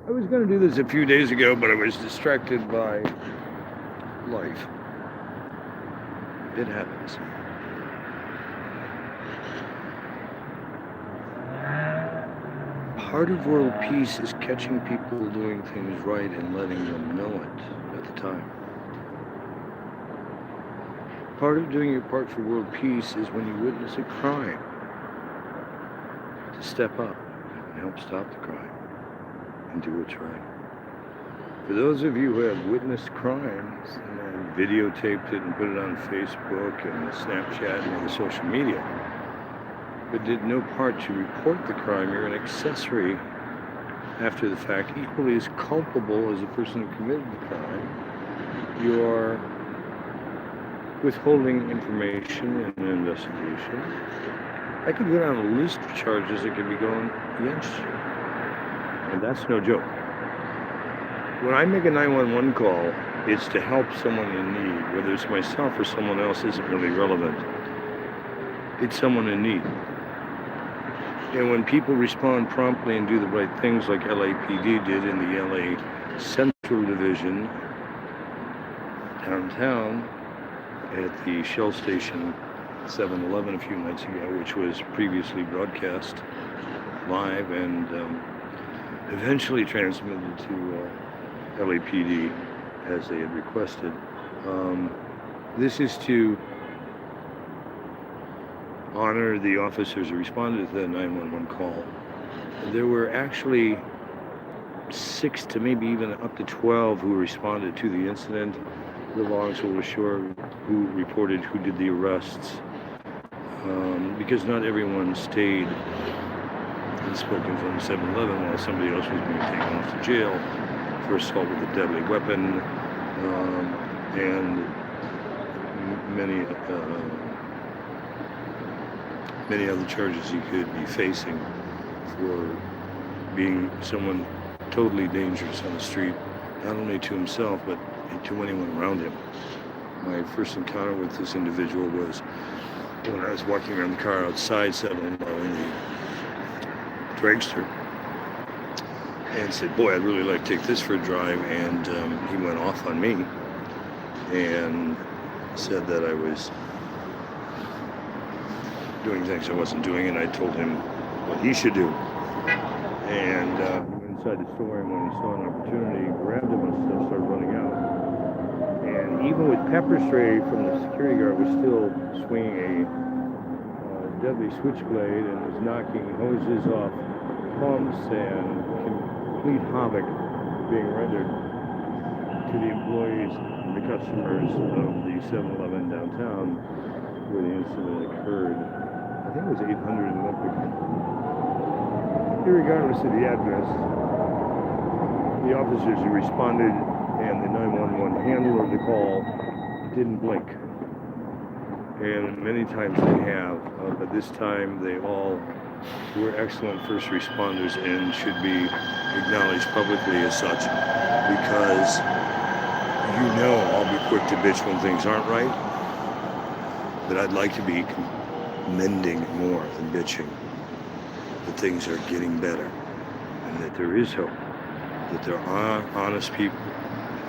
I was going to do this a few days ago, but I was distracted by life. It happens. Part of world peace is catching people doing things right and letting them know it at the time. Part of doing your part for world peace is when you witness a crime, to step up and help stop the crime and do what's right. For those of you who have witnessed crimes and then videotaped it and put it on Facebook and Snapchat and other social media, but did no part to report the crime, you're an accessory after the fact, equally as culpable as the person who committed the crime. You are withholding information in an investigation. I could go down a list of charges that could be going against you. And that's no joke. When I make a 911 call, it's to help someone in need. Whether it's myself or someone else isn't really relevant. It's someone in need. And when people respond promptly and do the right things like LAPD did in the LA Central Division downtown at the Shell Station 7-Eleven a few nights ago, which was previously broadcast live and eventually transmitted to LAPD as they had requested. This is to honor the officers who responded to the 911 call. There were actually 6 to maybe even up to 12 who responded to the incident. The logs will assure who reported who did the arrests, because not everyone stayed and spoken from the 7-Eleven while somebody else was being taken off to jail for assault with a deadly weapon, and many other charges he could be facing for being someone totally dangerous on the street, not only to himself but to anyone around him. My first encounter with this individual was when I was walking around the car outside 7-Eleven in the dragster, and said, "Boy, I'd really like to take this for a drive," and he went off on me and said that I was doing things I wasn't doing, and I told him what he should do. And he went inside the store, and when he saw an opportunity, grabbed him and stuff, started running out. And even with pepper spray from the security guard, was still swinging a deadly switchblade and was knocking hoses off pumps, and complete havoc being rendered to the employees and the customers of the 7-Eleven downtown where the incident occurred. I think it was 800 Olympic. Irregardless of the address, the officers who responded and the 911 handler of the call didn't blink. And many times they have, but this time they all were excellent first responders and should be acknowledged publicly as such, because I'll be quick to bitch when things aren't right, but I'd like to be mending more than bitching, that things are getting better and that there is hope, that there are honest people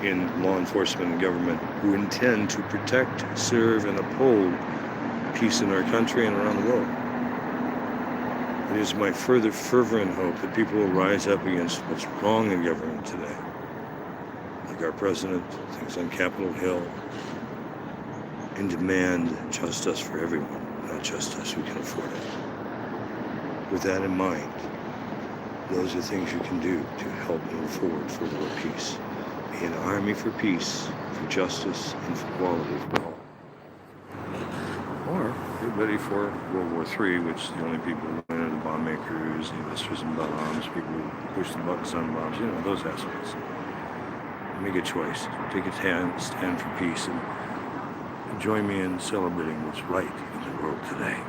in law enforcement and government who intend to protect, serve, and uphold peace in our country and around the world. It is my further fervent hope that people will rise up against what's wrong in government today, like our president, things on Capitol Hill, and demand justice for everyone, not just us who can afford it. With that in mind, those are things you can do to help move forward for world peace. Be an army for peace, for justice, and for quality for all. Or get ready for World War III, which the only people who win are the bomb makers, the investors in bombs, people who push the buttons on bombs, those assholes. Make a choice. Take a stand for peace, and join me in celebrating what's right in the world today.